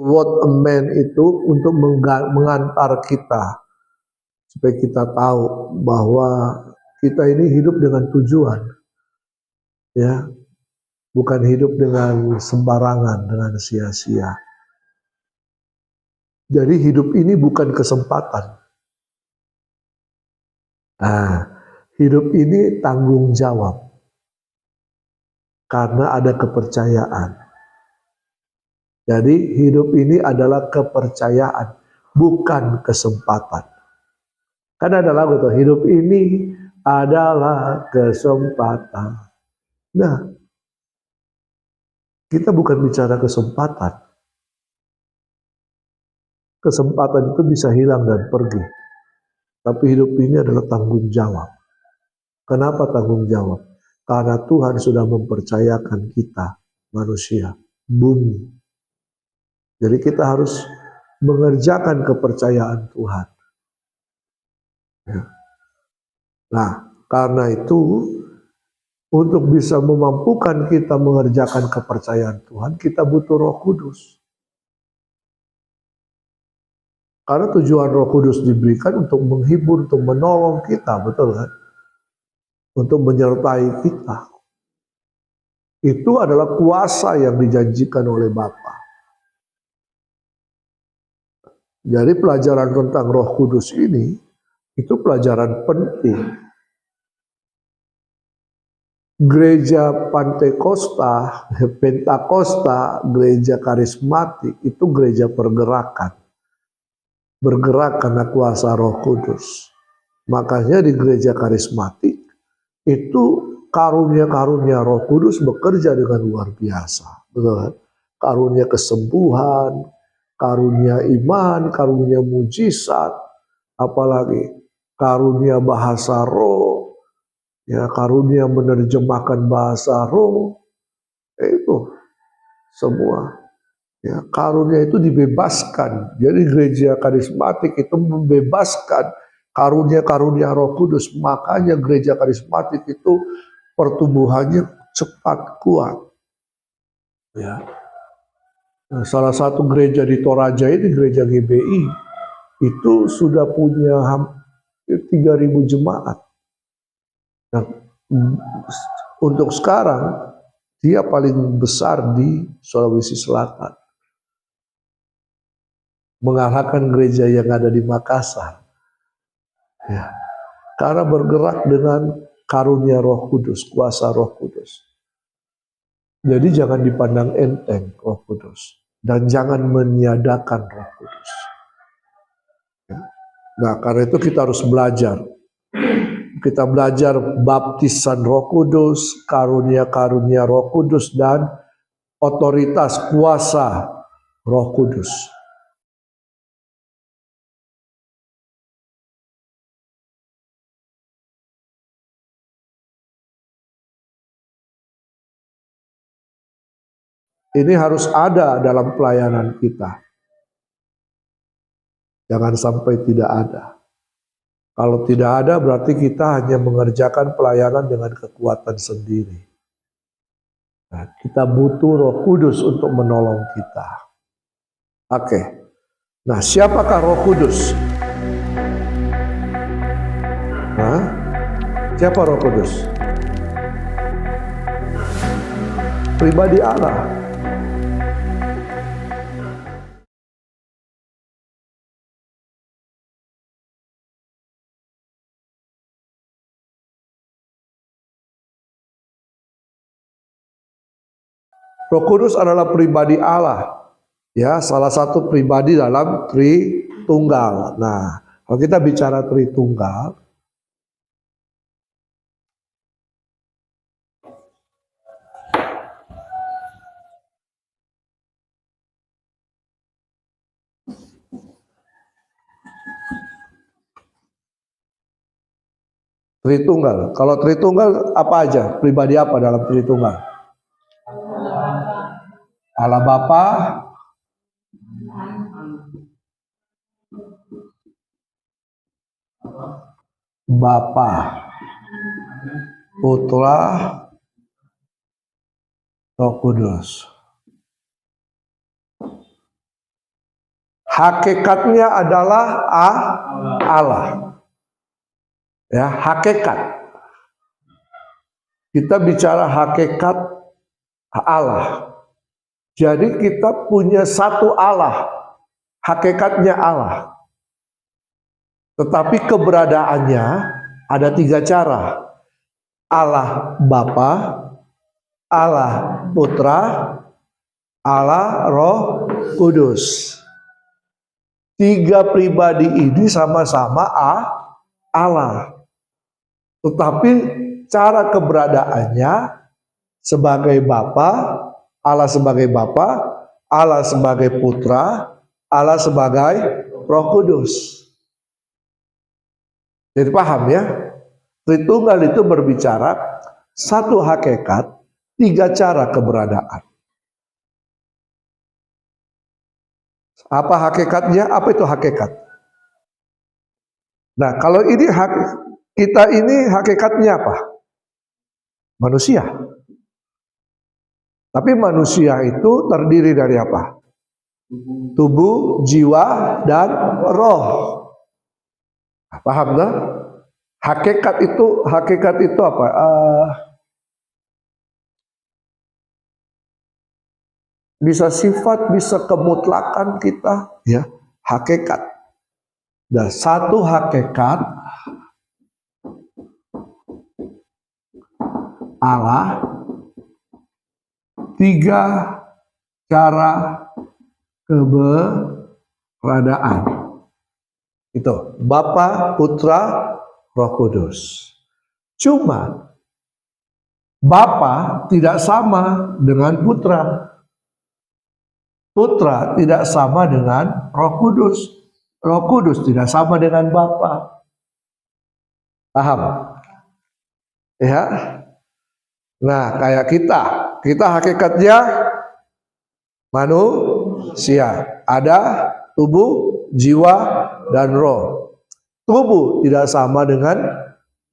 what a man itu untuk mengantar kita supaya kita tahu bahwa kita ini hidup dengan tujuan, ya, bukan hidup dengan sembarangan, dengan sia-sia. Jadi hidup ini bukan kesempatan. Nah, hidup ini tanggung jawab karena ada kepercayaan. Jadi hidup ini adalah kepercayaan, bukan kesempatan. Kan ada lagu tuh, hidup ini adalah kesempatan. Nah, kita bukan bicara kesempatan. Kesempatan itu bisa hilang dan pergi. Tapi hidup ini adalah tanggung jawab. Kenapa tanggung jawab? Karena Tuhan sudah mempercayakan kita, manusia, bumi. Jadi kita harus mengerjakan kepercayaan Tuhan. Ya. Nah, karena itu untuk bisa memampukan kita mengerjakan kepercayaan Tuhan, kita butuh Roh Kudus. Karena tujuan Roh Kudus diberikan untuk menghibur, untuk menolong kita, betul kan? Untuk menyertai kita. Itu adalah kuasa yang dijanjikan oleh Bapa. Jadi pelajaran tentang Roh Kudus ini, itu pelajaran penting. Gereja Pentakosta, gereja karismatik, itu gereja pergerakan. Bergerak karena kuasa Roh Kudus. Makanya di gereja karismatik, itu karunia-karunia Roh Kudus bekerja dengan luar biasa. Betul? Karunia kesembuhan, karunia iman, karunia mujizat, apalagi karunia bahasa roh, ya, karunia menerjemahkan bahasa roh, itu semua. Ya, karunia itu dibebaskan. Jadi gereja karismatik itu membebaskan karunia-karunia Roh Kudus. Makanya gereja karismatik itu pertumbuhannya cepat, kuat. Ya. Nah, salah satu gereja di Toraja ini, gereja GBI, itu sudah punya hampir 3.000 jemaat. Nah, untuk sekarang, dia paling besar di Sulawesi Selatan. Mengalahkan gereja yang ada di Makassar. Ya. Karena bergerak dengan karunia Roh Kudus, kuasa Roh Kudus. Jadi jangan dipandang enteng Roh Kudus. Dan jangan meniadakan Roh Kudus. Ya. Nah, karena itu kita harus belajar. Kita belajar baptisan Roh Kudus, karunia-karunia Roh Kudus, dan otoritas kuasa Roh Kudus. Ini harus ada dalam pelayanan kita. Jangan sampai tidak ada. Kalau tidak ada berarti kita hanya mengerjakan pelayanan dengan kekuatan sendiri. Nah, kita butuh Roh Kudus untuk menolong kita. Oke. Nah, siapakah Roh Kudus? Nah, siapa Roh Kudus? Pribadi Allah. Roh Kudus adalah pribadi Allah. Ya, salah satu pribadi dalam Tritunggal. Nah, kalau kita bicara Tritunggal, Tritunggal. Kalau Tritunggal apa aja? Pribadi apa dalam Tritunggal? Allah Bapa, Bapa, Putra, Roh Kudus. Hakikatnya adalah Allah. Ya, hakikat. Kita bicara hakikat Allah. Jadi kita punya satu Allah. Hakikatnya Allah. Tetapi keberadaannya ada 3 cara. Allah Bapa, Allah Putra, Allah Roh Kudus. 3 pribadi ini sama-sama Allah. Tetapi cara keberadaannya sebagai Bapa, Allah sebagai Bapa, Allah sebagai Putra, Allah sebagai Roh Kudus. Jadi paham ya? Tritunggal itu berbicara satu hakikat, 3 cara keberadaan. Apa hakikatnya? Apa itu hakikat? Nah, kalau ini kita ini hakikatnya apa? Manusia. Tapi manusia itu terdiri dari apa? Tubuh, jiwa, dan roh. Paham nggak? Hakikat itu apa? Bisa sifat, bisa kemutlakan kita, ya. Hakikat. Dan satu hakikat Allah, 3 cara keberadaan. Itu Bapa, Putra, Roh Kudus. Cuma Bapa tidak sama dengan Putra. Putra tidak sama dengan Roh Kudus. Roh Kudus tidak sama dengan Bapa. Paham? Ya. Nah, kayak kita hakikatnya manusia. Ada tubuh, jiwa, dan roh. Tubuh tidak sama dengan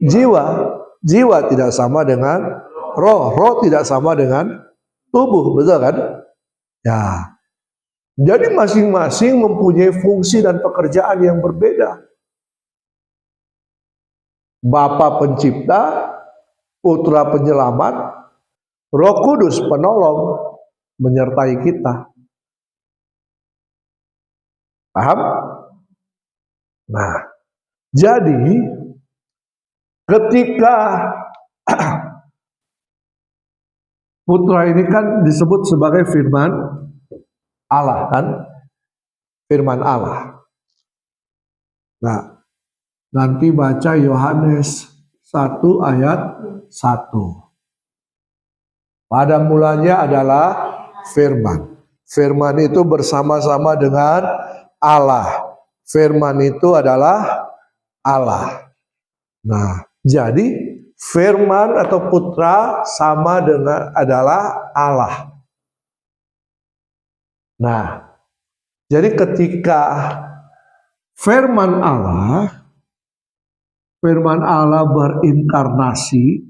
jiwa. Jiwa tidak sama dengan roh. Roh tidak sama dengan tubuh. Betul kan? Ya. Jadi masing-masing mempunyai fungsi dan pekerjaan yang berbeda. Bapa pencipta, Putra penyelamat, Roh Kudus penolong menyertai kita. Paham? Nah, jadi ketika Putra ini kan disebut sebagai firman Allah kan? Firman Allah. Nah, nanti baca Yohanes 1 ayat 1. Pada mulanya adalah firman. Firman itu bersama-sama dengan Allah. Firman itu adalah Allah. Nah, jadi firman atau putra sama dengan adalah Allah. Nah, jadi ketika firman Allah berinkarnasi,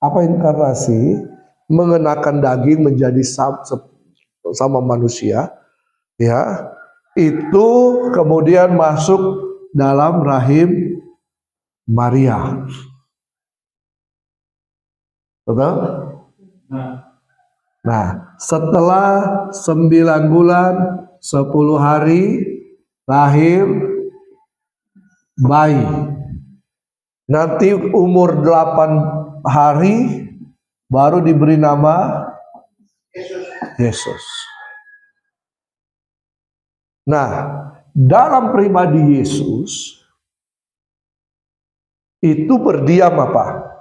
Apa inkarnasi? Mengenakan daging menjadi sama manusia, ya. Itu kemudian masuk dalam rahim Maria. Betul? Nah, setelah 9 bulan 10 hari lahir bayi. Nanti umur 8 hari baru diberi nama Yesus. Nah, dalam pribadi Yesus itu berdiam apa?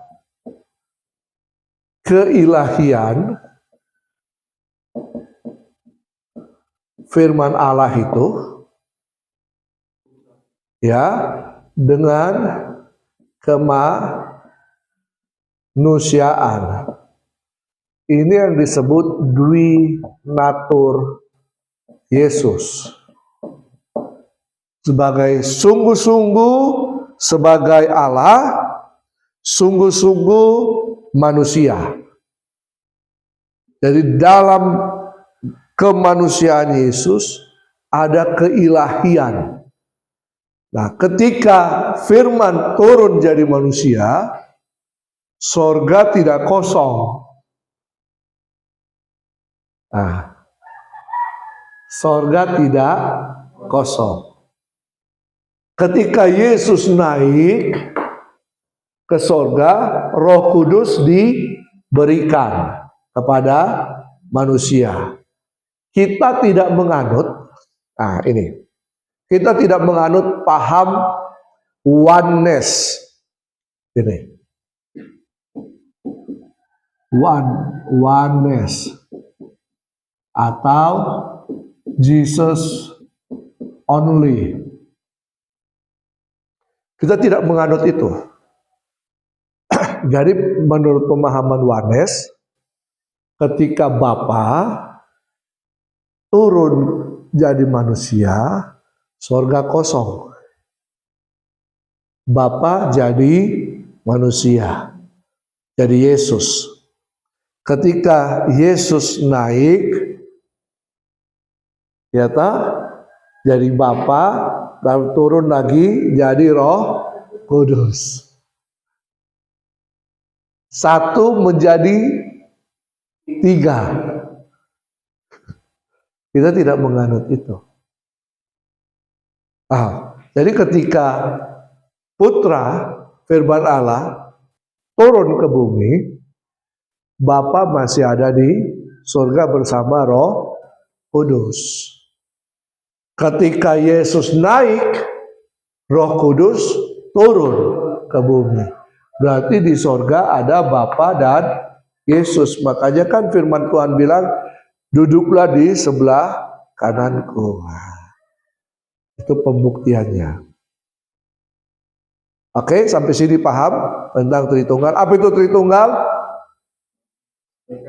Keilahian, firman Allah itu, ya, dengan kemanusiaan. Ini yang disebut dwi natur Yesus. Sebagai sungguh-sungguh sebagai Allah, sungguh-sungguh manusia. Jadi dalam kemanusiaan Yesus, ada keilahian. Nah, ketika firman turun jadi manusia, sorga tidak kosong. Nah, sorga tidak kosong. Ketika Yesus naik ke sorga, Roh Kudus diberikan kepada manusia. Kita tidak menganut, kita tidak menganut paham oneness. Ini. Oneness. Atau Jesus only. Kita tidak menganut itu. Jadi menurut pemahaman oneness, ketika Bapa turun jadi manusia, sorga kosong. Bapa jadi manusia, jadi Yesus. Ketika Yesus naik, ya jadi Bapa, lalu turun lagi jadi Roh Kudus. Satu menjadi tiga. Kita tidak menganut itu. Jadi ketika Putra firman Allah turun ke bumi, Bapa masih ada di surga bersama Roh Kudus. Ketika Yesus naik, Roh Kudus turun ke bumi. Berarti di surga ada Bapa dan Yesus. Makanya kan firman Tuhan bilang, duduklah di sebelah kananku. Itu pembuktiannya. Oke, sampai sini paham tentang Tritunggal. Apa itu Tritunggal?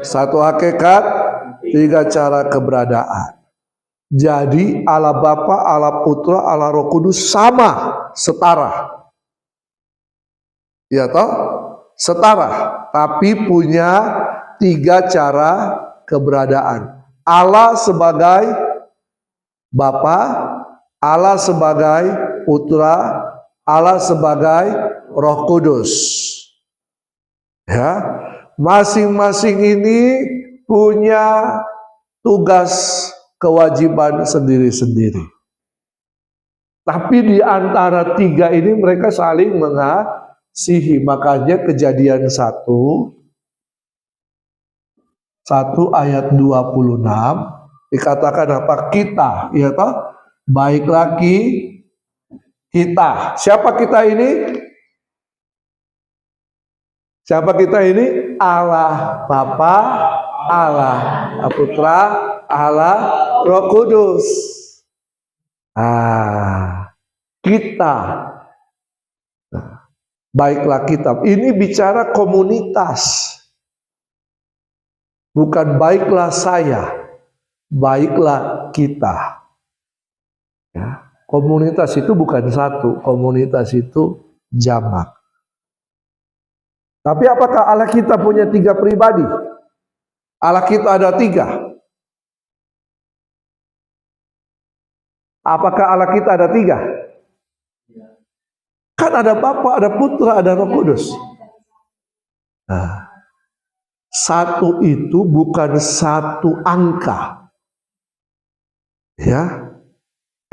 Satu hakikat, tiga cara keberadaan. Jadi Allah Bapa, Allah Putra, Allah Roh Kudus sama, setara. Ya toh? Setara, tapi punya tiga cara keberadaan. Allah sebagai Bapa, Allah sebagai Putra, Allah sebagai Roh Kudus. Ya, masing-masing ini punya tugas kewajiban sendiri-sendiri. Tapi di antara tiga ini mereka saling mengasihi. Makanya Kejadian 1 ayat 26 dikatakan apa? Kita, ya toh? Baik lagi kita. Siapa kita ini? Siapa kita ini? Allah Bapa, Allah Putra, Allah Roh Kudus. Kita. Baiklah kita. Ini bicara komunitas. Bukan baiklah saya, baiklah kita. Ya. Komunitas itu bukan satu, komunitas itu jamak. Tapi apakah Allah kita punya tiga pribadi? Allah kita ada tiga. Apakah Allah kita ada tiga? Kan ada Bapa, ada Putra, ada Roh Kudus. Nah, satu itu bukan satu angka. Ya.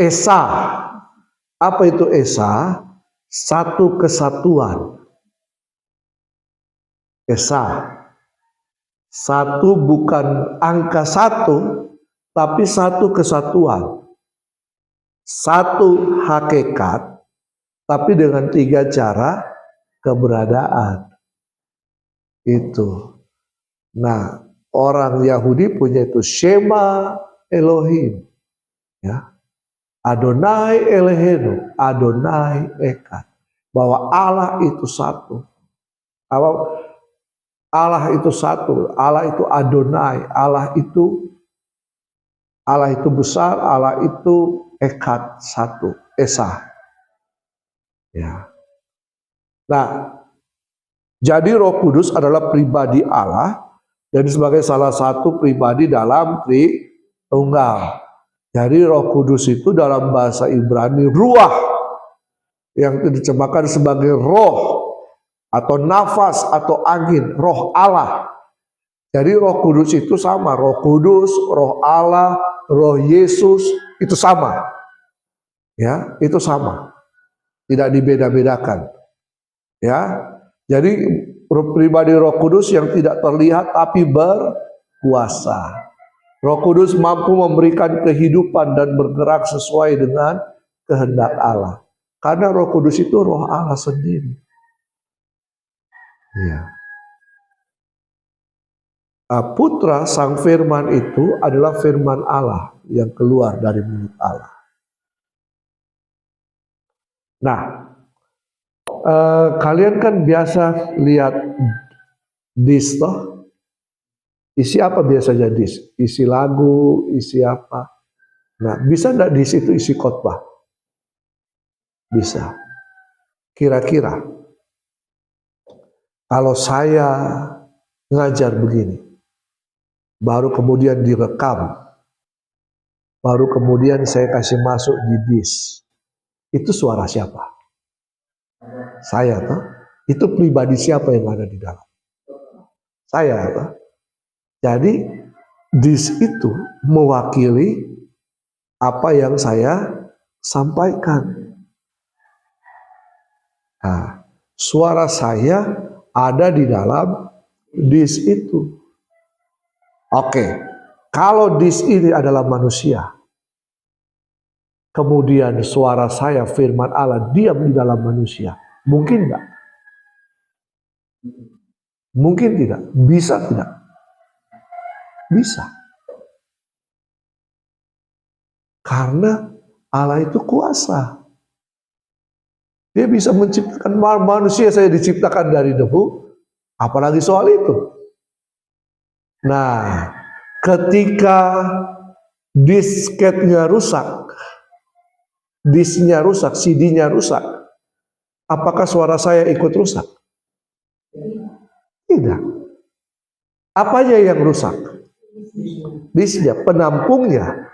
Esa. Apa itu Esa? Satu kesatuan. Esa. Satu bukan angka satu, tapi satu kesatuan. Satu hakikat, tapi dengan tiga cara keberadaan. Itu. Nah, orang Yahudi punya itu Shema Elohim. Ya. Adonai Eloheinu, Adonai Echad. Bahwa Allah itu satu. Allah itu satu, Allah itu Adonai, Allah itu besar, Allah itu Echad, satu, Esa. Ya. Nah, jadi Roh Kudus adalah pribadi Allah dan sebagai salah satu pribadi dalam tunggal. Jadi Roh Kudus itu dalam bahasa Ibrani ruah, yang diterjemahkan sebagai roh atau nafas atau angin, roh Allah. Jadi Roh Kudus itu sama, Roh Kudus, Roh Allah, Roh Yesus itu sama. Ya, itu sama. Tidak dibeda-bedakan. Ya. Jadi pribadi Roh Kudus yang tidak terlihat tapi berkuasa. Roh Kudus mampu memberikan kehidupan dan bergerak sesuai dengan kehendak Allah. Karena Roh Kudus itu Roh Allah sendiri. Ya. Putra Sang Firman itu adalah firman Allah yang keluar dari mulut Allah. Nah, kalian kan biasa lihat disk toh? Isi apa biasanya disk? Isi lagu, isi apa? Nah, bisa enggak disk itu isi khotbah? Bisa. Kira-kira kalau saya ngajar begini, baru kemudian direkam, baru kemudian saya kasih masuk di disk, itu suara siapa? Saya toh? Itu pribadi siapa yang ada di dalam? Saya toh? Jadi disk itu mewakili apa yang saya sampaikan. Nah, suara saya ada di dalam disk itu. Oke, kalau disk ini adalah manusia, kemudian suara saya firman Allah diam di dalam manusia, mungkin enggak? Mungkin tidak? Bisa tidak? Bisa. Karena Allah itu kuasa. Dia bisa menciptakan manusia, saya diciptakan dari debu, apalagi soal itu. Nah, ketika disketnya rusak, disknya rusak, CD-nya rusak, apakah suara saya ikut rusak? Tidak. Apanya yang rusak? Disknya, penampungnya.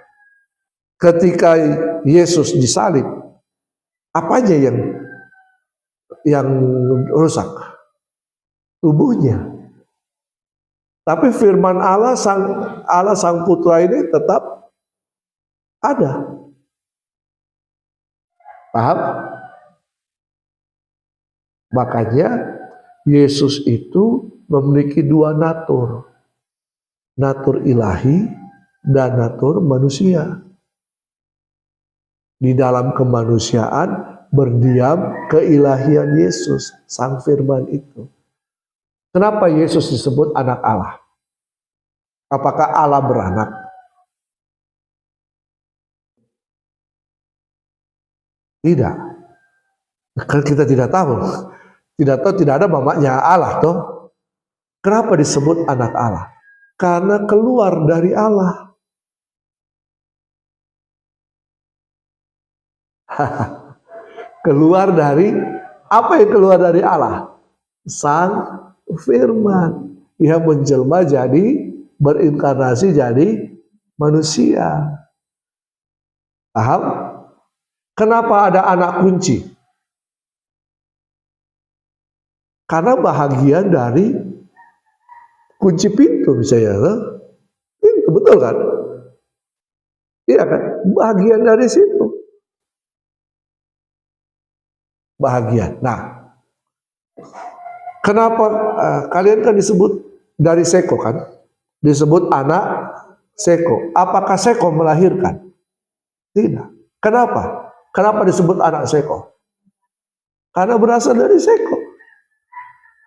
Ketika Yesus disalib, apanya yang rusak? Tubuhnya. Tapi firman Allah sang Putra ini tetap ada. Paham? Makanya Yesus itu memiliki dua natur. Natur ilahi dan natur manusia. Di dalam kemanusiaan berdiam keilahian Yesus, Sang Firman itu. Kenapa Yesus disebut anak Allah? Apakah Allah beranak? Tidak. Kan kita tidak tahu. Tidak tahu, tidak ada mamanya Allah toh. Kenapa disebut anak Allah? Karena keluar dari Allah. Keluar dari, apa yang keluar dari Allah? Sang Firman. Ia menjelma jadi, berinkarnasi jadi manusia. Paham? Kenapa ada anak kunci? Karena bahagian dari kunci pintu misalnya. Pintu, betul kan? Iya kan? Bahagian dari situ. Bahagian. Nah, kenapa kalian kan disebut dari Seko kan? Disebut anak Seko. Apakah Seko melahirkan? Tidak. Kenapa? Kenapa disebut anak Seko? Karena berasal dari Seko.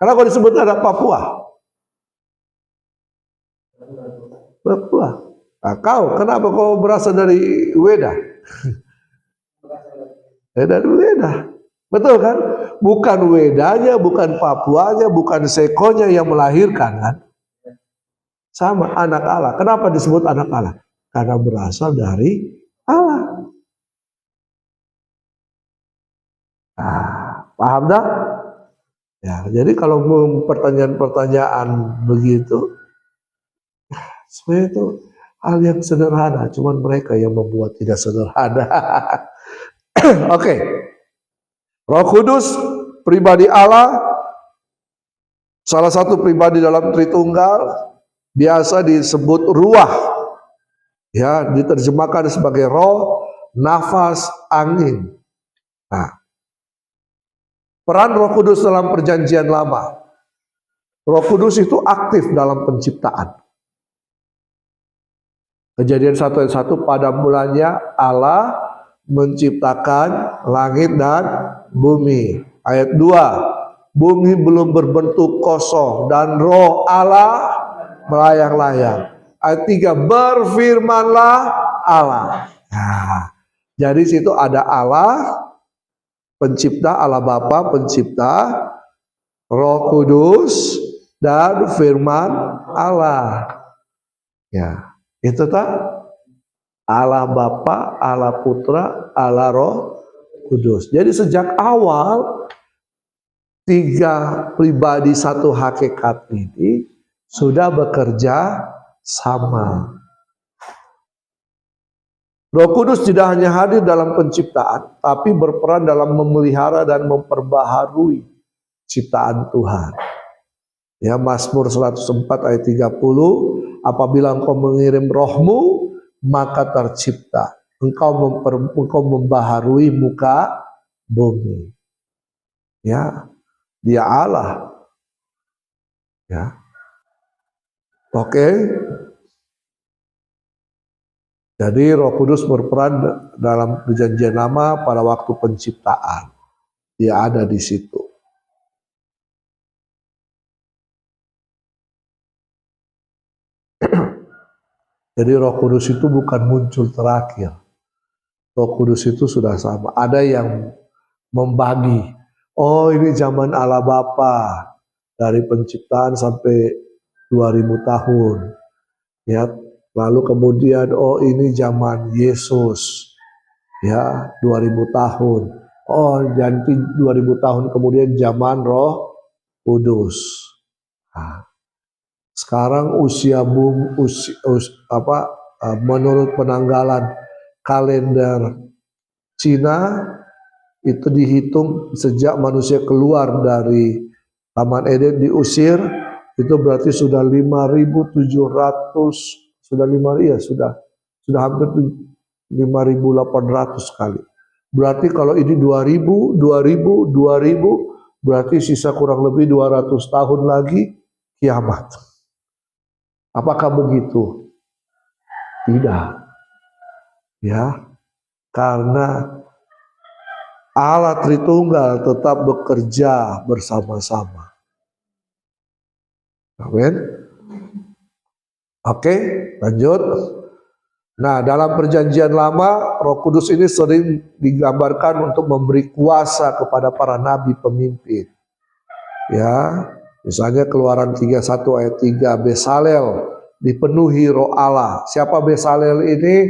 Karena kalau disebut anak Papua. Papua. Nah, kenapa kau berasal dari Weda? Dari Weda. Betul kan? Bukan Wedanya, bukan Papuanya, bukan Sekonya yang melahirkan kan? Sama, anak Allah. Kenapa disebut anak Allah? Karena berasal dari Allah. Nah, paham dah? Ya, jadi kalau pertanyaan-pertanyaan begitu, sebenarnya itu hal yang sederhana, cuman mereka yang membuat tidak sederhana. Oke. Roh Kudus, pribadi Allah, salah satu pribadi dalam Tritunggal, biasa disebut ruah. Ya, diterjemahkan sebagai roh, nafas, angin. Nah, peran Roh Kudus dalam Perjanjian Lama. Roh Kudus itu aktif dalam penciptaan. Kejadian 1 ayat 1, pada mulanya Allah menciptakan langit dan bumi. Ayat 2, bumi belum berbentuk kosong dan roh Allah melayang-layang. Ayat 3, berfirmanlah Allah. Nah, jadi situ ada Allah pencipta, Allah Bapa pencipta, Roh Kudus dan firman Allah. Ya, itu tak Allah Bapa, Allah Putra, Allah Roh Kudus. Jadi sejak awal tiga pribadi satu hakikat ini sudah bekerja sama. Roh Kudus tidak hanya hadir dalam penciptaan, tapi berperan dalam memelihara dan memperbaharui ciptaan Tuhan. Ya, Mazmur 104 ayat 30, apabila engkau mengirim rohmu, maka tercipta. Engkau membaharui muka bumi. Ya, dia Allah. Ya. Oke. Jadi Roh Kudus berperan dalam Perjanjian Lama pada waktu penciptaan. Dia ada di situ. Jadi Roh Kudus itu bukan muncul terakhir. Roh Kudus itu sudah sama. Ada yang membagi. Oh, ini zaman Allah Bapa dari penciptaan sampai 2000 tahun. Ya, lalu kemudian oh ini zaman Yesus. Ya, 2000 tahun. Oh, jadi 2000 tahun kemudian zaman Roh Kudus. Nah, sekarang menurut penanggalan kalender Cina itu dihitung sejak manusia keluar dari Taman Eden diusir, itu berarti sudah 5.700, sudah hampir 5.800 kali. Berarti kalau ini 2000, berarti sisa kurang lebih 200 tahun lagi kiamat. Apakah begitu? Tidak. Ya, karena Allah Tritunggal tetap bekerja bersama-sama. Amin. Oke, lanjut. Nah, dalam Perjanjian Lama, Roh Kudus ini sering digambarkan untuk memberi kuasa kepada para nabi pemimpin. Ya, misalnya Keluaran 31 ayat 3, Besalel dipenuhi Roh Allah. Siapa Besalel ini?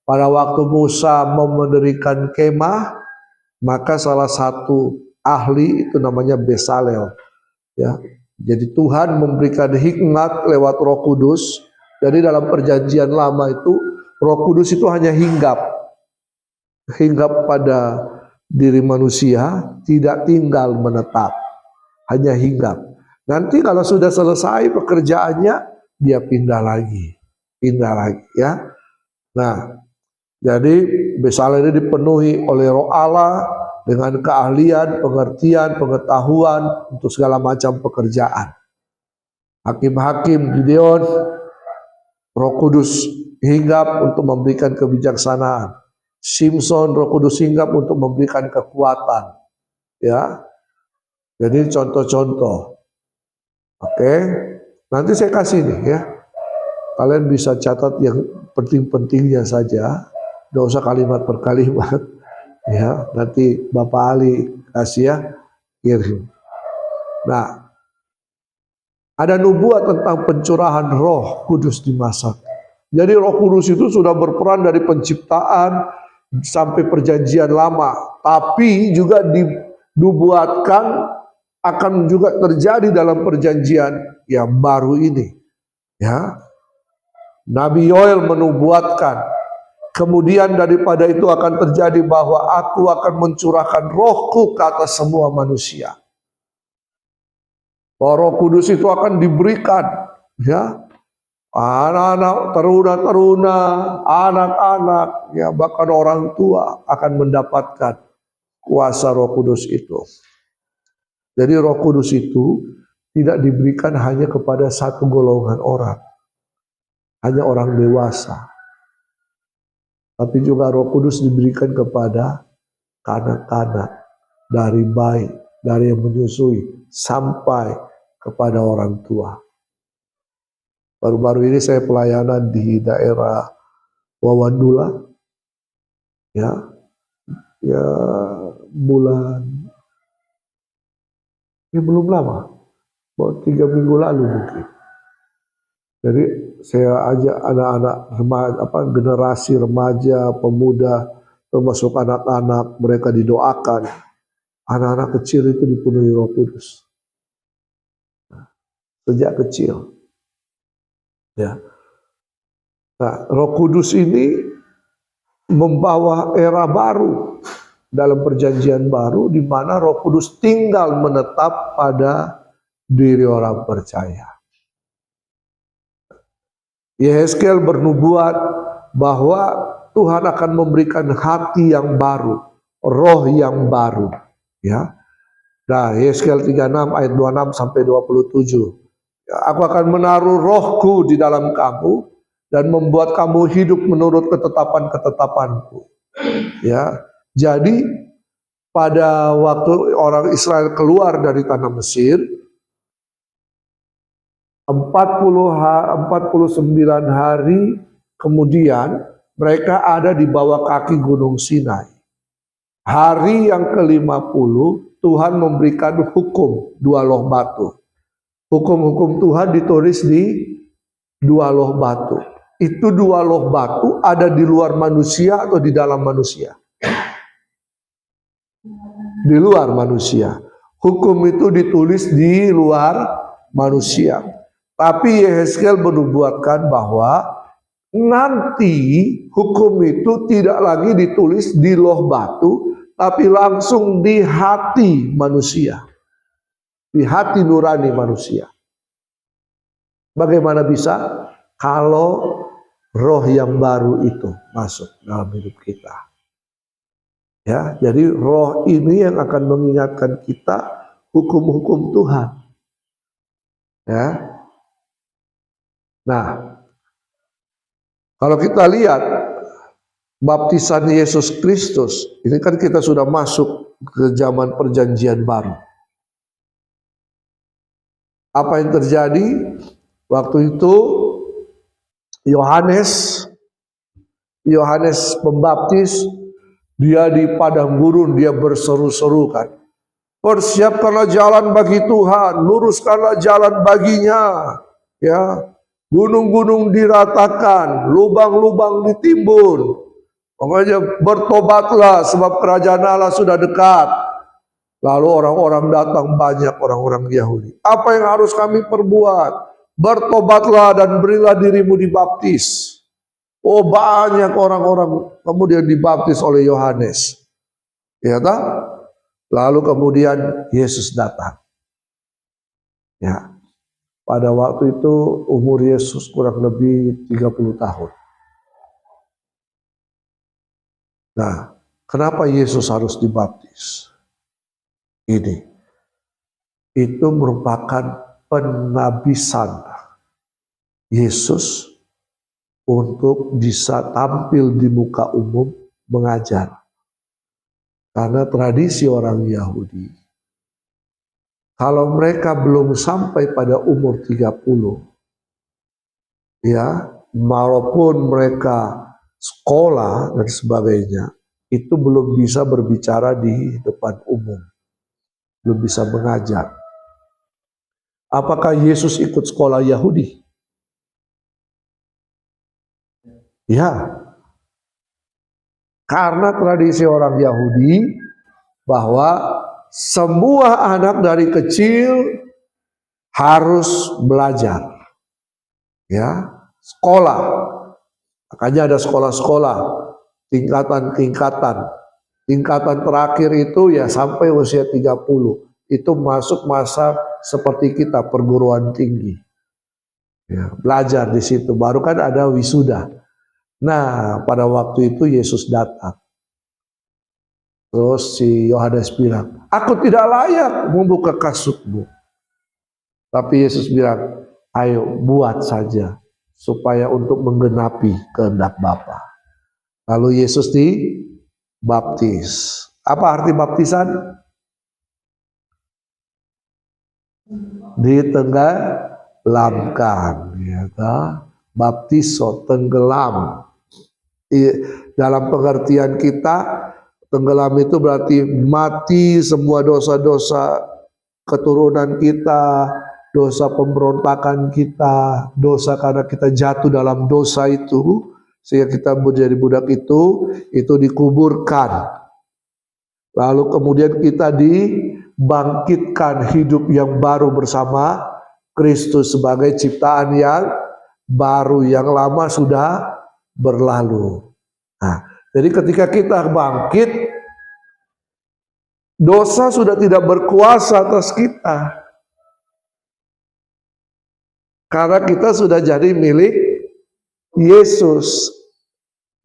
Pada waktu Musa mau mendirikan kemah, maka salah satu ahli itu namanya Besalel. Ya, jadi Tuhan memberikan hikmat lewat Roh Kudus. Jadi dalam Perjanjian Lama itu Roh Kudus itu hanya hinggap pada diri manusia, tidak tinggal menetap, hanya hinggap. Nanti kalau sudah selesai pekerjaannya, dia pindah lagi ya. Nah, jadi Besalel ini dipenuhi oleh Roh Allah dengan keahlian, pengertian, pengetahuan untuk segala macam pekerjaan. Hakim-hakim Gideon, Roh Kudus hinggap untuk memberikan kebijaksanaan. Simson, Roh Kudus hinggap untuk memberikan kekuatan. Ya, jadi contoh-contoh. Oke, nanti saya kasih nih ya. Kalian bisa catat yang penting-pentingnya saja. Tidak usah kalimat per kalimat. Ya, nanti Bapak Ali kasih ya, kirim. Nah, ada nubuat tentang pencurahan Roh Kudus di masa. Jadi Roh Kudus itu sudah berperan dari penciptaan sampai Perjanjian Lama, tapi juga dinubuatkan akan juga terjadi dalam perjanjian yang baru ini. Ya. Nabi Yoel menubuatkan, kemudian daripada itu akan terjadi bahwa aku akan mencurahkan rohku ke atas semua manusia. Bahwa Roh Kudus itu akan diberikan, ya, anak-anak, teruna-teruna, anak-anak, ya, bahkan orang tua akan mendapatkan kuasa Roh Kudus itu. Jadi Roh Kudus itu tidak diberikan hanya kepada satu golongan orang, hanya orang dewasa. Tapi juga Roh Kudus diberikan kepada kanak-kanak, dari bayi, dari yang menyusui, sampai kepada orang tua. Baru-baru ini saya pelayanan di daerah Wawandula, ya bulan, ini belum lama, baru 3 minggu lalu mungkin. Jadi saya ajak anak-anak remaja, generasi remaja, pemuda, termasuk anak-anak, mereka didoakan. Anak-anak kecil itu dipenuhi Roh Kudus sejak kecil. Ya. Nah, Roh Kudus ini membawa era baru dalam perjanjian baru, di mana Roh Kudus tinggal menetap pada diri orang percaya. Yehezkiel bernubuat bahwa Tuhan akan memberikan hati yang baru, roh yang baru, ya. Nah, Yehezkiel 36 ayat 26 sampai 27. Aku akan menaruh rohku di dalam kamu dan membuat kamu hidup menurut ketetapan-ketetapanku. Ya, jadi pada waktu orang Israel keluar dari tanah Mesir, 49 hari kemudian mereka ada di bawah kaki Gunung Sinai. Hari yang ke-50 Tuhan memberikan hukum 2 loh batu. Hukum-hukum Tuhan ditulis di 2 loh batu. Itu 2 loh batu ada di luar manusia atau di dalam manusia? Di luar manusia. Hukum itu ditulis di luar manusia. Tapi Yehezkiel menubuatkan bahwa nanti hukum itu tidak lagi ditulis di loh batu, tapi langsung di hati manusia. Di hati nurani manusia. Bagaimana bisa? Kalau roh yang baru itu masuk dalam hidup kita. Ya, jadi roh ini yang akan mengingatkan kita hukum-hukum Tuhan. Ya. Nah, kalau kita lihat baptisan Yesus Kristus, ini kan kita sudah masuk ke zaman perjanjian baru. Apa yang terjadi? Waktu itu Yohanes Pembaptis, dia di padang gurun, dia berseru-seru kan, persiapkanlah jalan bagi Tuhan, luruskanlah jalan baginya, ya, gunung-gunung diratakan, lubang-lubang ditimbun, pokoknya bertobatlah sebab kerajaan Allah sudah dekat. Lalu orang-orang datang banyak, orang-orang Yahudi. Apa yang harus kami perbuat? Bertobatlah dan berilah dirimu dibaptis. Oh, banyak orang-orang kemudian dibaptis oleh Yohanes. Ya tak? Lalu kemudian Yesus datang. Ya. Pada waktu itu umur Yesus kurang lebih 30 tahun. Nah, kenapa Yesus harus dibaptis? Ini, itu merupakan penabisan Yesus untuk bisa tampil di muka umum mengajar. Karena tradisi orang Yahudi, kalau mereka belum sampai pada umur 30, ya, walaupun mereka sekolah dan sebagainya, itu belum bisa berbicara di depan umum, belum bisa mengajar. Apakah Yesus ikut sekolah Yahudi? Ya, karena tradisi orang Yahudi bahwa semua anak dari kecil harus belajar. Ya, sekolah. Makanya ada sekolah-sekolah, tingkatan-tingkatan. Tingkatan terakhir itu ya sampai usia 30. Itu masuk masa seperti kita, perguruan tinggi. Ya, belajar di situ, baru kan ada wisuda. Nah, pada waktu itu Yesus datang. Terus si Yohanes bilang, aku tidak layak membuka kasutmu. Tapi Yesus bilang, ayo buat saja, supaya untuk menggenapi kehendak Bapa. Lalu Yesus dibaptis. Apa arti baptisan? Ditenggelamkan, ya kan? Baptiso, tenggelam. Dalam pengertian kita, tenggelam itu berarti mati semua dosa-dosa keturunan kita, dosa pemberontakan kita, dosa karena kita jatuh dalam dosa itu, sehingga kita menjadi budak itu dikuburkan. Lalu kemudian kita dibangkitkan hidup yang baru bersama Kristus sebagai ciptaan yang baru, yang lama sudah berlalu. Nah, jadi ketika kita bangkit, dosa sudah tidak berkuasa atas kita. Karena kita sudah jadi milik Yesus,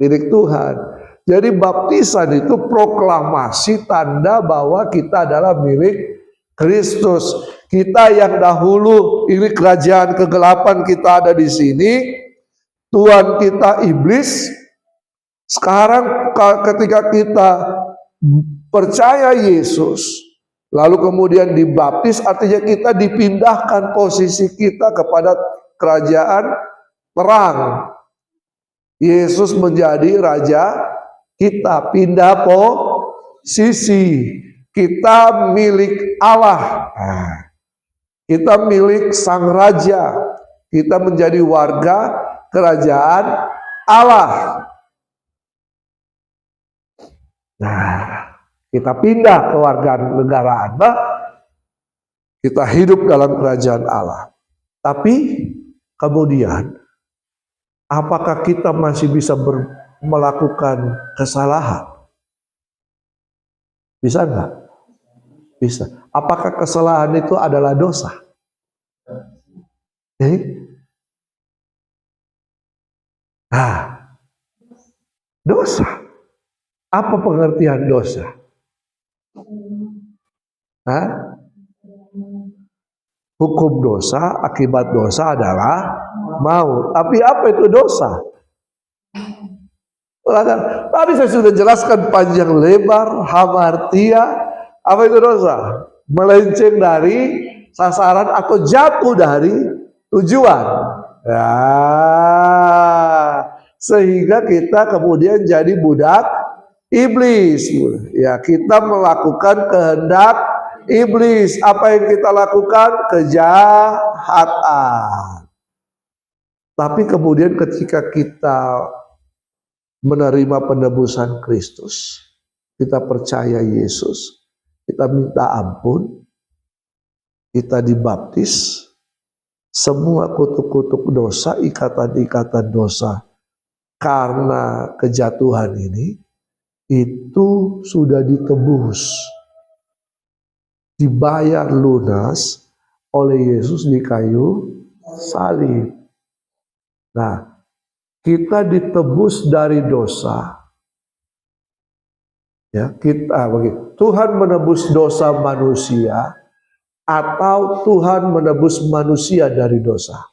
milik Tuhan. Jadi baptisan itu proklamasi tanda bahwa kita adalah milik Kristus. Kita yang dahulu ini kerajaan kegelapan, kita ada di sini. Tuhan kita iblis. Sekarang ketika kita percaya Yesus, lalu kemudian dibaptis, artinya kita dipindahkan posisi kita kepada kerajaan terang. Yesus menjadi raja, kita pindah posisi. Kita milik Allah. Kita milik Sang Raja. Kita menjadi warga kerajaan Allah. Nah, kita pindah ke warga negaraan. Kita hidup dalam kerajaan Allah. Tapi kemudian, apakah kita masih bisa melakukan kesalahan? Bisa nggak? Bisa. Apakah kesalahan itu adalah dosa? Dosa. Apa pengertian dosa? Hukum dosa, akibat dosa adalah maut. Tapi apa itu dosa? Tadi saya sudah jelaskan panjang lebar, hamartia. Apa itu dosa? Melenceng dari sasaran atau jatuh dari tujuan. Ya, sehingga kita kemudian jadi budak iblis. Ya, kita melakukan kehendak iblis. Apa yang kita lakukan? Kejahatan. Tapi kemudian ketika kita menerima penebusan Kristus, kita percaya Yesus, kita minta ampun, kita dibaptis, semua kutuk-kutuk dosa, ikatan-ikatan dosa karena kejatuhan ini, itu sudah ditebus, dibayar lunas oleh Yesus di kayu salib. Nah, kita ditebus dari dosa. Ya, Tuhan menebus dosa manusia atau Tuhan menebus manusia dari dosa?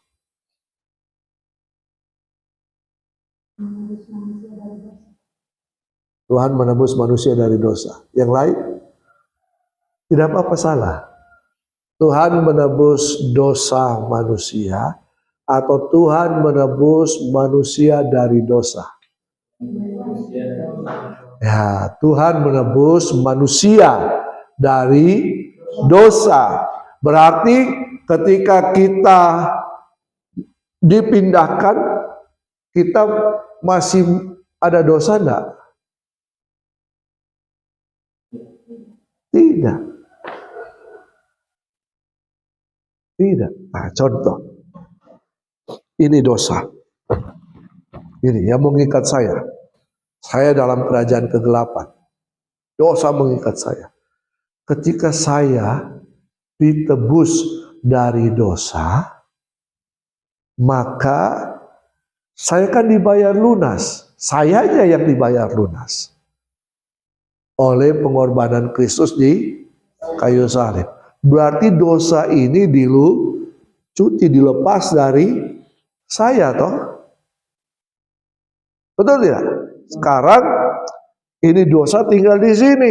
Tuhan menebus manusia dari dosa. Yang lain tidak apa-apa salah. Tuhan menebus dosa manusia atau Tuhan menebus manusia dari dosa? Ya, Tuhan menebus manusia dari dosa. Berarti ketika kita dipindahkan, kita masih ada dosa enggak? Tidak. Tidak. Nah, contoh. Ini dosa. Ini yang mengikat saya. Saya dalam kerajaan kegelapan. Dosa mengikat saya. Ketika saya ditebus dari dosa, maka saya kan dibayar lunas. Sayanya yang dibayar lunas oleh pengorbanan Kristus di kayu salib. Berarti dosa ini dilepas dari saya toh. Betul tidak? Sekarang ini dosa tinggal di sini.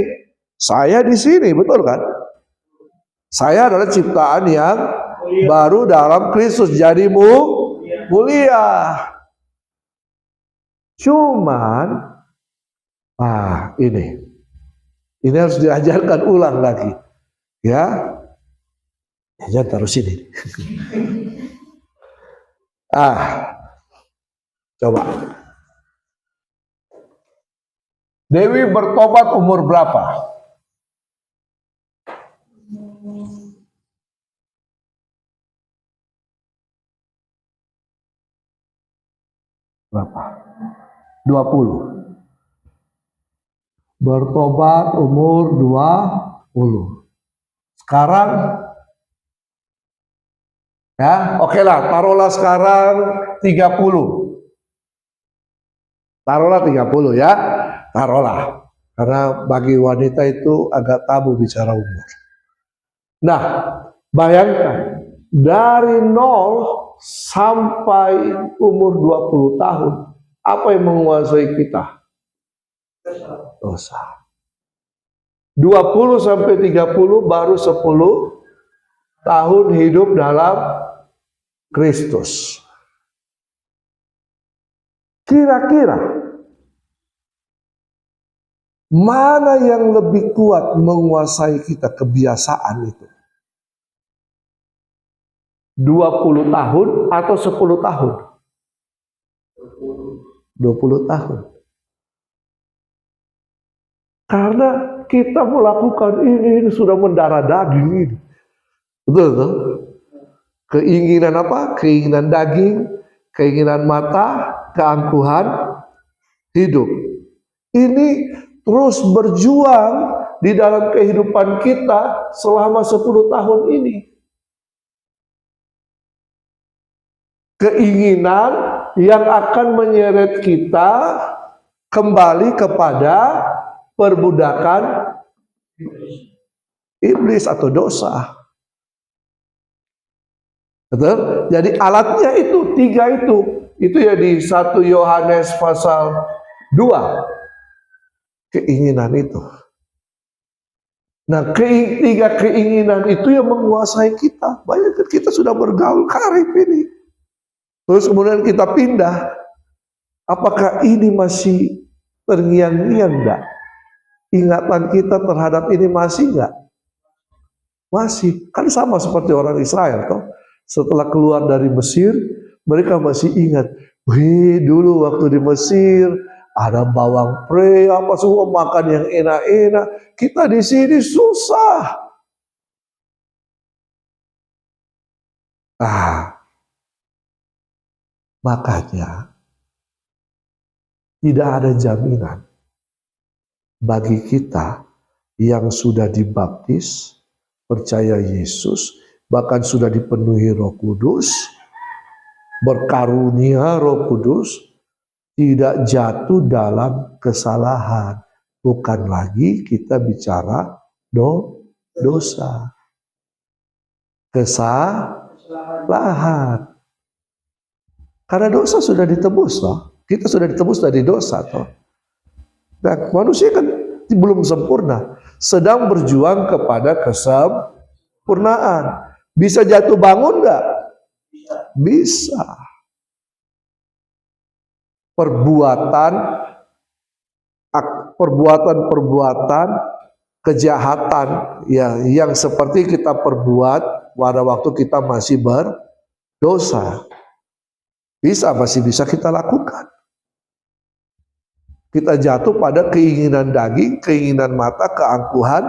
Saya di sini, betul kan? Saya adalah ciptaan yang baru dalam Kristus, jadi mulia. Cuman ini harus diajarkan ulang lagi. Ya. Jangan taruh sini. Coba. Dewi bertobat umur berapa? Berapa? 20. Bertobat umur 20. Sekarang ya, oke lah, taruhlah sekarang 30. Taruhlah 30 ya. Taruhlah. Karena bagi wanita itu agak tabu bicara umur. Nah, bayangkan dari 0 sampai umur 20 tahun, apa yang menguasai kita? Dosa. 20 sampai 30 baru 10 tahun hidup dalam Kristus. Kira-kira mana yang lebih kuat menguasai kita kebiasaan itu? 20 tahun atau 10 tahun? 20 tahun. Karena kita melakukan ini sudah mendarah daging ini. Betul kan? Keinginan apa? Keinginan daging, keinginan mata, keangkuhan hidup. Ini terus berjuang di dalam kehidupan kita selama 10 tahun ini. Keinginan yang akan menyeret kita kembali kepada perbudakan iblis atau dosa. Betul? Jadi alatnya itu 3 itu. Itu ya di 1 Yohanes pasal 2. Keinginan itu. Nah, 3 keinginan itu yang menguasai kita. Bayangkan kita sudah bergaul karib ini. Terus kemudian kita pindah. Apakah ini masih terngiang-ngiang enggak? Ingatan kita terhadap ini masih enggak? Masih. Kan sama seperti orang Israel toh. Setelah keluar dari Mesir, mereka masih ingat, dulu waktu di Mesir ada bawang pre, apa semua makan yang enak-enak. Kita di sini susah. Makanya tidak ada jaminan bagi kita yang sudah dibaptis, percaya Yesus, bahkan sudah dipenuhi Roh Kudus, berkarunia Roh Kudus, tidak jatuh dalam kesalahan. Bukan lagi kita bicara dosa. Kesalahan. Karena dosa sudah ditebus toh. Kita sudah ditebus dari dosa toh. Dan manusia kan belum sempurna, sedang berjuang kepada kesempurnaan. Bisa jatuh bangun enggak? Bisa. Perbuatan kejahatan yang seperti kita perbuat pada waktu kita masih berdosa. Masih bisa kita lakukan. Kita jatuh pada keinginan daging, keinginan mata, keangkuhan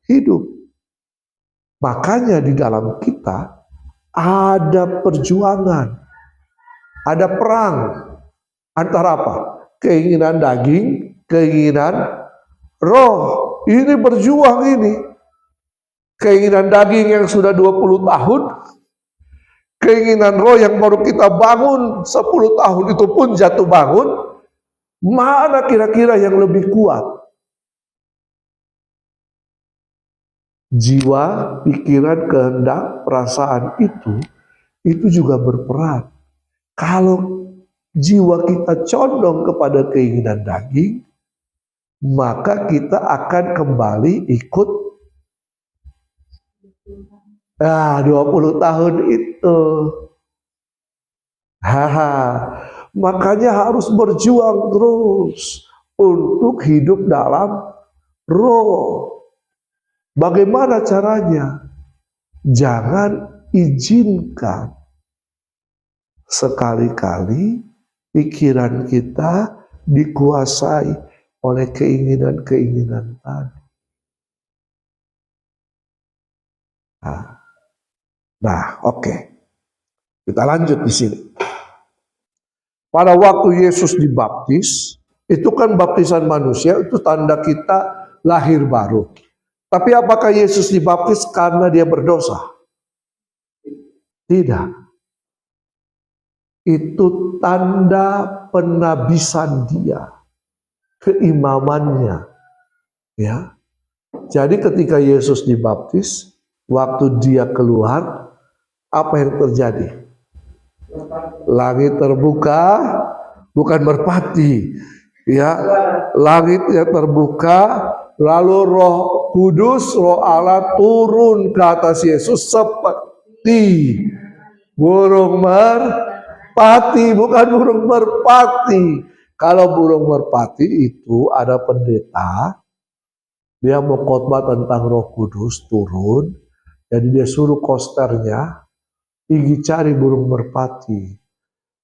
hidup. Makanya di dalam kita ada perjuangan, ada perang Antara apa? Keinginan daging, keinginan roh. Ini berjuang ini. Keinginan daging yang sudah 20 tahun, keinginan roh yang baru kita bangun 10 tahun itu pun jatuh bangun. Mana kira-kira yang lebih kuat? Jiwa, pikiran, kehendak, perasaan itu juga berperan. Kalau jiwa kita condong kepada keinginan daging, maka kita akan kembali ikut 20 tahun itu. Makanya harus berjuang terus untuk hidup dalam roh. Bagaimana caranya? Jangan izinkan sekali-kali pikiran kita dikuasai oleh keinginan-keinginan tadi. Nah, oke. Kita lanjut di sini. Pada waktu Yesus dibaptis, itu kan baptisan manusia, itu tanda kita lahir baru. Tapi apakah Yesus dibaptis karena dia berdosa? Tidak. Itu tanda penabisan dia, keimamannya. Ya. Jadi ketika Yesus dibaptis, waktu dia keluar, apa yang terjadi? Langit terbuka, bukan merpati, ya. Langit yang terbuka, lalu Roh Kudus, Roh Allah turun ke atas Yesus seperti burung merpati, bukan burung merpati. Kalau burung merpati itu ada pendeta, dia mau khotbah tentang Roh Kudus turun, jadi dia suruh kosternya pergi cari burung merpati.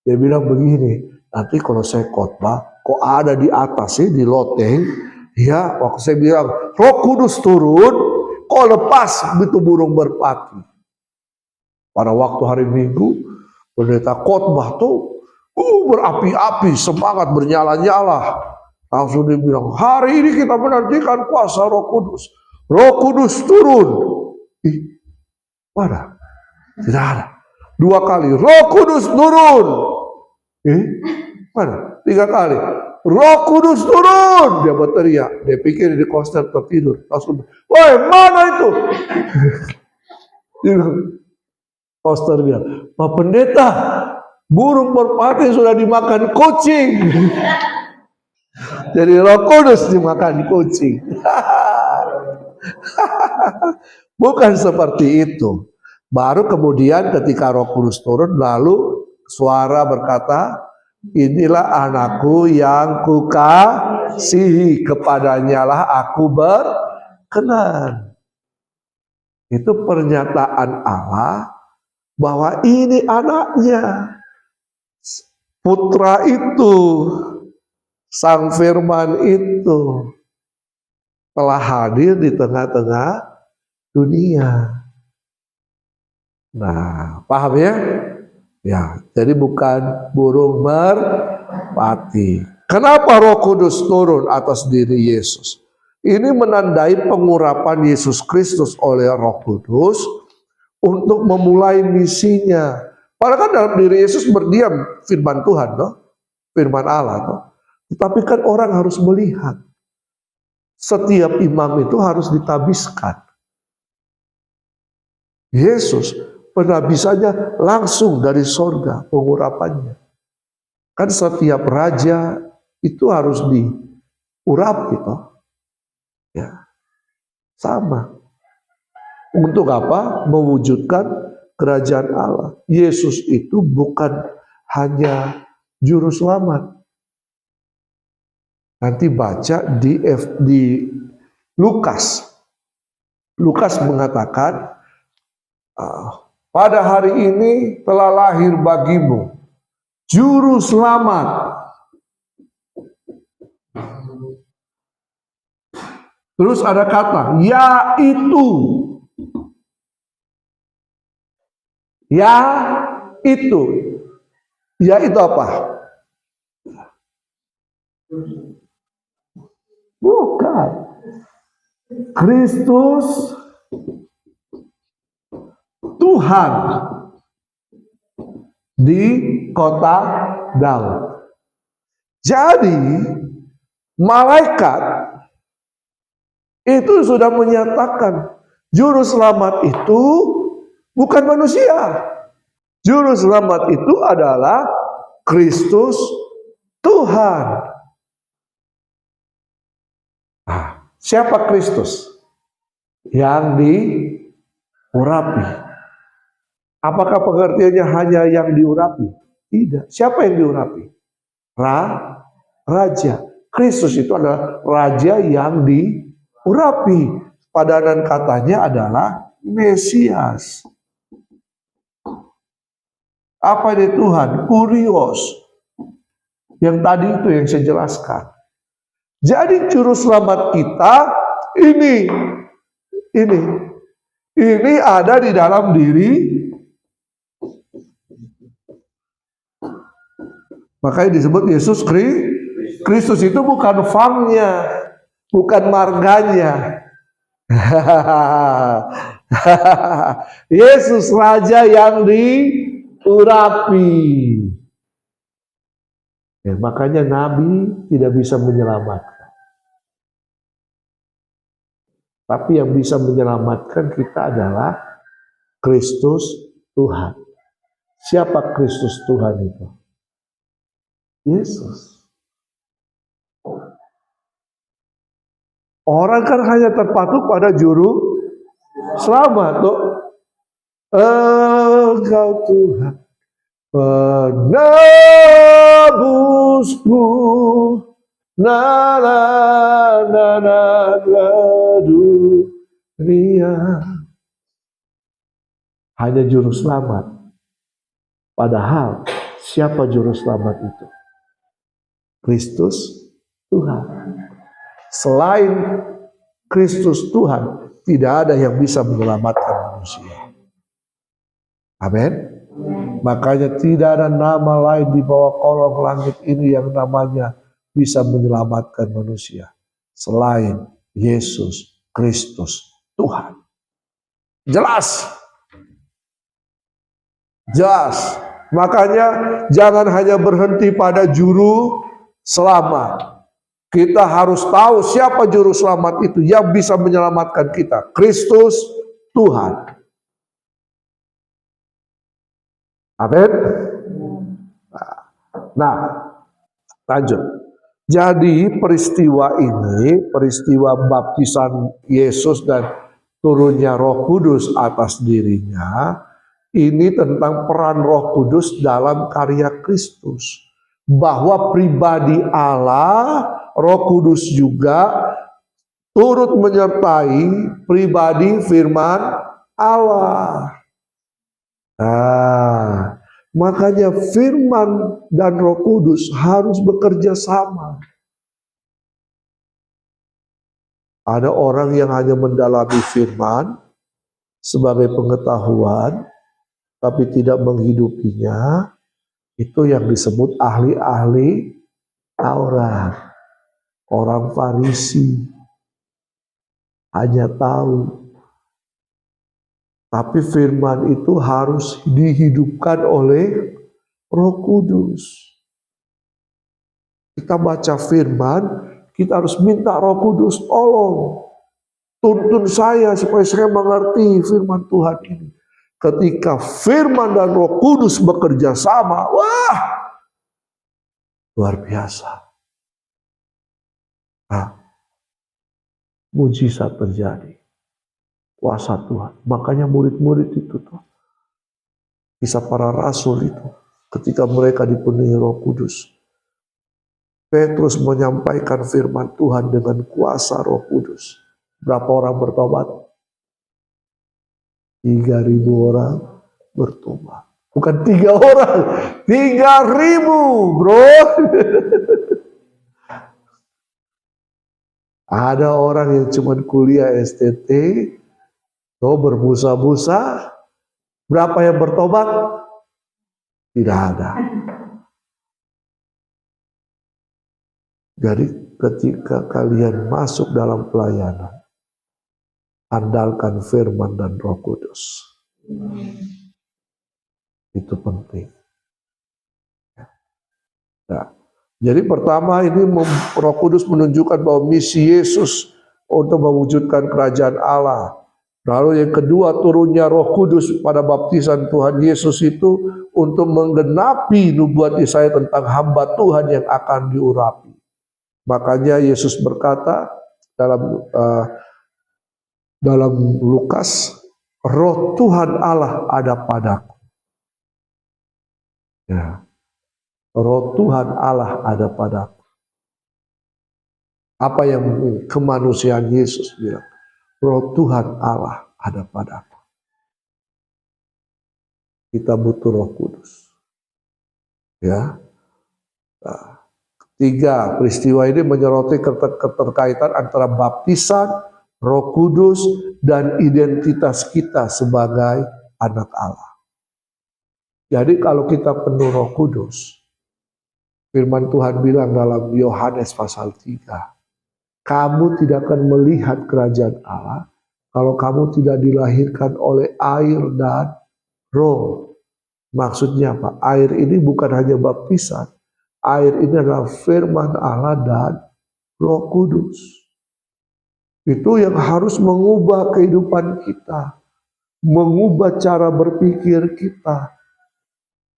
Dia bilang begini, nanti kalau saya khotbah, kok ada di atas sih, di loteng, ya, waktu saya bilang, Roh Kudus turun, kok lepas itu burung merpati. Pada waktu hari Minggu, pendeta khotbah tuh, berapi-api, semangat, bernyala-nyala. Langsung dia bilang, hari ini kita menantikan kuasa Roh Kudus. Roh Kudus turun. Mana? Tidak ada. 2 kali, Roh Kudus turun. Mana? 3 kali, Roh Kudus turun. Dia berteriak, dia pikir di koster tertidur. Langsung, woi mana itu? Koster bilang, Pak Pendeta, burung merpati sudah dimakan kucing. Jadi Roh Kudus dimakan kucing. Bukan seperti itu. Baru kemudian ketika Roh Kudus turun, lalu suara berkata, inilah anakku yang kukasihi, kepadanya lah aku berkenan. Itu pernyataan Allah bahwa ini anaknya. Putra itu, Sang Firman itu telah hadir di tengah-tengah dunia. Nah, paham ya? Ya, jadi bukan burung merpati. Kenapa Roh Kudus turun atas diri Yesus? Ini menandai pengurapan Yesus Kristus oleh Roh Kudus untuk memulai misinya. Padahal kan dalam diri Yesus berdiam firman Tuhan, toh? Firman Allah, toh? Tetapi kan orang harus melihat. Setiap imam itu harus ditabiskan. Yesus penabisannya langsung dari sorga, pengurapannya. Kan setiap raja itu harus diurapi, toh? Ya, sama. Untuk apa? Mewujudkan kerajaan Allah. Yesus itu bukan hanya juru selamat. Nanti baca di Lukas. Lukas mengatakan, pada hari ini telah lahir bagimu juru selamat. Terus ada kata, yaitu. Yaitu apa? Bukan. Kristus Tuhan di kota Daud. Jadi malaikat itu sudah menyatakan juru selamat itu bukan manusia. Juru selamat itu adalah Kristus Tuhan. Nah, siapa Kristus? Yang diurapi. Apakah pengertiannya hanya yang diurapi? Tidak. Siapa yang diurapi? Raja. Kristus itu adalah raja yang diurapi. Padanan katanya adalah Mesias. Apa ini Tuhan? Kurios. Yang tadi itu yang saya jelaskan. Jadi juru selamat kita ini ada di dalam diri. Makanya disebut Yesus Kristus itu bukan famnya, bukan marganya. Yesus Raja yang diurapi. Ya, makanya Nabi tidak bisa menyelamatkan. Tapi yang bisa menyelamatkan kita adalah Kristus Tuhan. Siapa Kristus Tuhan itu? Yesus. Orang kan hanya terpaku pada juru selamat. Engkau Tuhan penebusku, dunia. Hanya juru selamat. Padahal siapa juru selamat itu? Kristus Tuhan. Selain Kristus Tuhan, tidak ada yang bisa menyelamatkan manusia. Amin. Makanya tidak ada nama lain di bawah kolong langit ini yang namanya bisa menyelamatkan manusia selain Yesus Kristus Tuhan. Jelas. Jelas. Makanya jangan hanya berhenti pada juru selamat. Kita harus tahu siapa juru selamat itu yang bisa menyelamatkan kita. Kristus Tuhan. Amin. Nah, lanjut. Jadi peristiwa ini, peristiwa baptisan Yesus dan turunnya Roh Kudus atas dirinya, ini tentang peran Roh Kudus dalam karya Kristus. Bahwa pribadi Allah, Roh Kudus juga turut menyertai pribadi firman Allah. Nah, makanya firman dan Roh Kudus harus bekerja sama. Ada orang yang hanya mendalami firman sebagai pengetahuan, tapi tidak menghidupinya. Itu yang disebut ahli-ahli Taurat. Orang Farisi hanya tahu. Tapi firman itu harus dihidupkan oleh Roh Kudus. Kita baca firman, kita harus minta Roh Kudus, tolong tuntun saya supaya saya mengerti firman Tuhan ini. Ketika firman dan Roh Kudus bekerja sama, wah, luar biasa. Nah, mujizat terjadi. Kuasa Tuhan. Makanya murid-murid itu tuh, kisah para rasul itu, ketika mereka dipenuhi Roh Kudus, Petrus menyampaikan firman Tuhan dengan kuasa Roh Kudus. Berapa orang bertobat? 3.000 orang bertobat. Bukan 3 orang, 3.000, bro. Ada orang yang cuma kuliah STT, berbusa-busa. Berapa yang bertobat? Tidak ada. Jadi ketika kalian masuk dalam pelayanan, andalkan firman dan Roh Kudus. Itu penting. Nah, jadi pertama ini Roh Kudus menunjukkan bahwa misi Yesus untuk mewujudkan kerajaan Allah. Lalu yang kedua, turunnya Roh Kudus pada baptisan Tuhan Yesus itu untuk menggenapi nubuat Yesaya tentang hamba Tuhan yang akan diurapi. Makanya Yesus berkata dalam Lukas, Roh Tuhan Allah ada padaku. Ya. Roh Tuhan Allah ada padaku. Apa yang kemanusiaan Yesus bilang? Roh Tuhan Allah ada padaku. Kita butuh Roh Kudus. Ya. Nah, ketiga, peristiwa ini menyoroti keterkaitan antara baptisan, Roh Kudus, dan identitas kita sebagai anak Allah. Jadi kalau kita penuh Roh Kudus, firman Tuhan bilang dalam Yohanes pasal 3, kamu tidak akan melihat kerajaan Allah kalau kamu tidak dilahirkan oleh air dan roh. Maksudnya apa? Air ini bukan hanya baptisan. Air ini adalah firman Allah dan Roh Kudus. Itu yang harus mengubah kehidupan kita. Mengubah cara berpikir kita.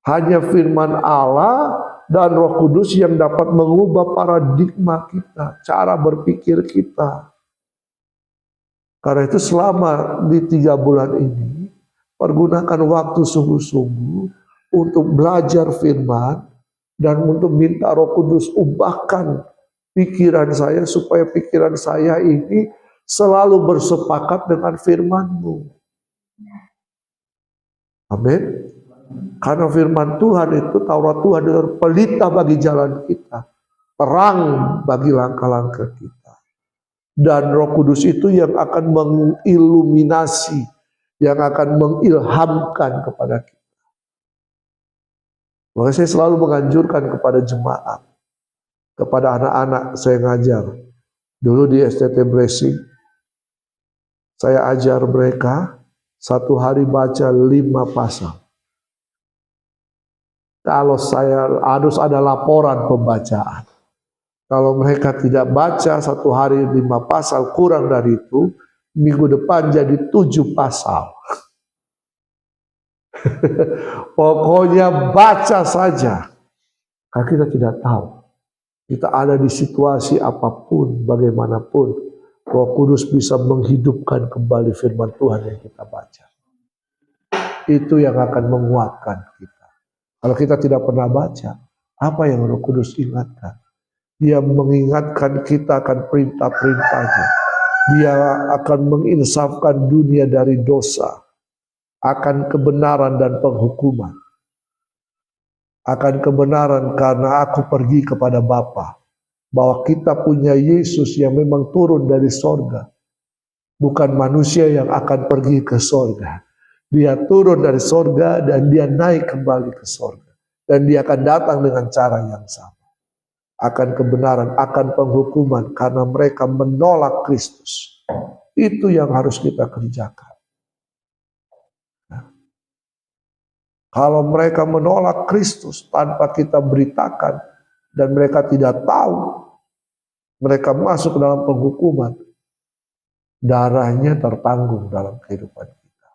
Hanya firman Allah dan Roh Kudus yang dapat mengubah paradigma kita, cara berpikir kita. Karena itu selama di 3 bulan ini, pergunakan waktu sungguh-sungguh untuk belajar firman dan untuk minta Roh Kudus ubahkan pikiran saya supaya pikiran saya ini selalu bersepakat dengan firman-Mu. Amin. Karena firman Tuhan itu, Taurat Tuhan adalah pelita bagi jalan kita, terang bagi langkah-langkah kita. Dan Roh Kudus itu yang akan mengiluminasi, yang akan mengilhamkan kepada kita. Maka saya selalu menganjurkan kepada jemaat, kepada anak-anak saya ngajar. Dulu di STT Blessing, saya ajar mereka 1 hari baca 5 pasal. Kalau saya harus ada laporan pembacaan. Kalau mereka tidak baca 1 hari 5 pasal, kurang dari itu, minggu depan jadi 7 pasal. Pokoknya baca saja. Karena kita tidak tahu. Kita ada di situasi apapun, bagaimanapun, Roh Kudus bisa menghidupkan kembali firman Tuhan yang kita baca. Itu yang akan menguatkan kita. Kalau kita tidak pernah baca, apa yang Roh Kudus ingatkan? Dia mengingatkan kita akan perintah-perintahnya. Dia akan menginsafkan dunia dari dosa, akan kebenaran dan penghukuman. Akan kebenaran karena aku pergi kepada Bapa. Bahwa kita punya Yesus yang memang turun dari sorga. Bukan manusia yang akan pergi ke sorga. Dia turun dari sorga dan dia naik kembali ke sorga. Dan dia akan datang dengan cara yang sama. Akan kebenaran, akan penghukuman karena mereka menolak Kristus. Itu yang harus kita kerjakan. Nah, kalau mereka menolak Kristus tanpa kita beritakan dan mereka tidak tahu, mereka masuk dalam penghukuman, darahnya tertanggung dalam kehidupan kita.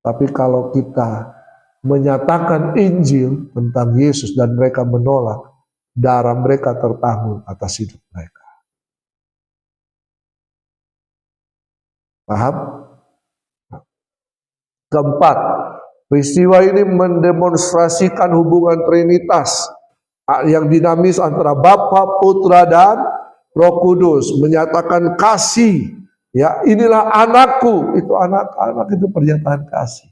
Tapi kalau kita menyatakan Injil tentang Yesus dan mereka menolak, darah mereka tertanggung atas hidup mereka. Paham? Keempat, peristiwa ini mendemonstrasikan hubungan Trinitas yang dinamis antara Bapa, Putra, dan Roh Kudus, menyatakan kasih. Ya, inilah anakku. Itu anak itu pernyataan kasih.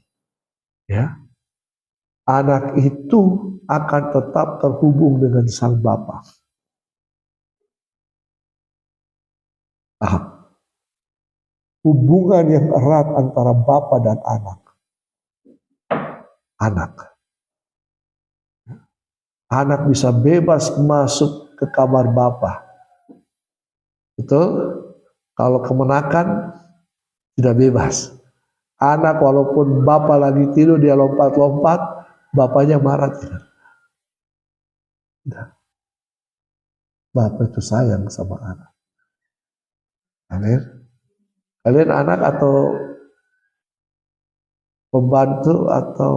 Ya. Anak itu akan tetap terhubung dengan sang Bapa. Hubungan yang erat antara Bapa dan anak. Anak bisa bebas masuk ke kamar Bapa. Betul? Kalau kemenakan tidak bebas. Anak walaupun Bapa lagi tidur dia lompat-lompat, bapaknya marah tidak. Bapak itu sayang sama anak. Amin. Kalian anak atau pembantu atau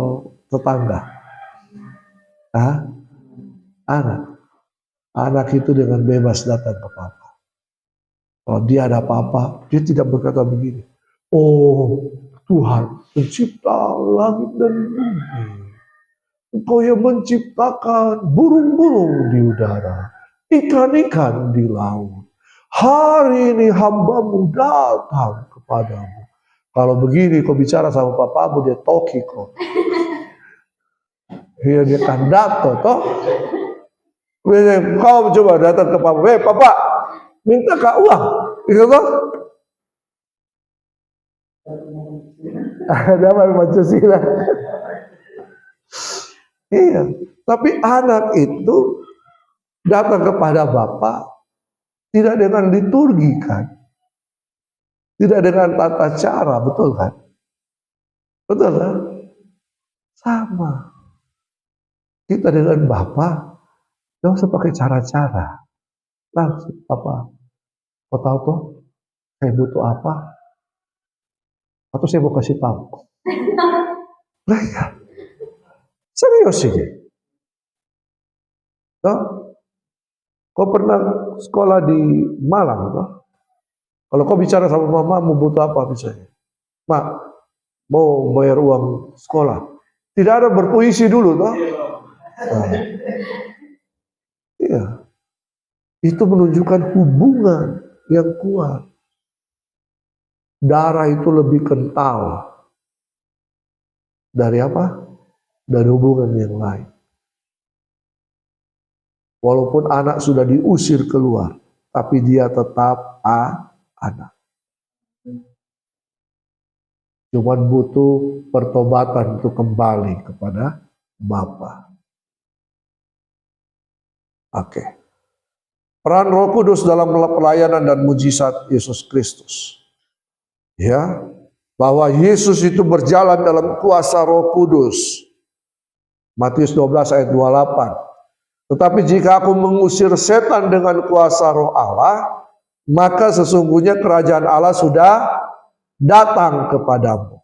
tetangga? Anak. Anak itu dengan bebas datang ke Papa. Kalau dia ada apa-apa, dia tidak berkata begini. Oh Tuhan, pencipta langit dan bumi. Engkau yang menciptakan burung-burung di udara, ikan-ikan di laut. Hari ini hambamu datang kepadamu. Kalau begini kau bicara sama papamu, dia toki kok. Dia kandato toh. Kau coba datang ke papa, papa minta kak uang, gitu toh. Ada Pancasila. Iya, tapi anak itu datang kepada Bapa tidak dengan liturgi kan, tidak dengan tata cara, betul kan? Betul kan? Sama. Kita dengan Bapa nggak usah pakai cara-cara. Langsung, Papa, kau tahu toh, saya butuh apa? Atau saya mau kasih tahu? Nah ya, serius ini. Toh, kau pernah sekolah di Malang toh? Kalau kau bicara sama mama mau butuh apa misalnya? Mak, mau bayar uang sekolah. Tidak ada berpuisi dulu toh? Nah, iya. Itu menunjukkan hubungan yang kuat. Darah itu lebih kental dari apa? Dari hubungan yang lain. Walaupun anak sudah diusir keluar, tapi dia tetap anak. Cuman butuh pertobatan untuk kembali kepada Bapa. Oke. Peran Roh Kudus dalam pelayanan dan mujizat Yesus Kristus. Ya, bahwa Yesus itu berjalan dalam kuasa Roh Kudus. Matius 12 ayat 28. Tetapi jika aku mengusir setan dengan kuasa Roh Allah, maka sesungguhnya kerajaan Allah sudah datang kepadamu.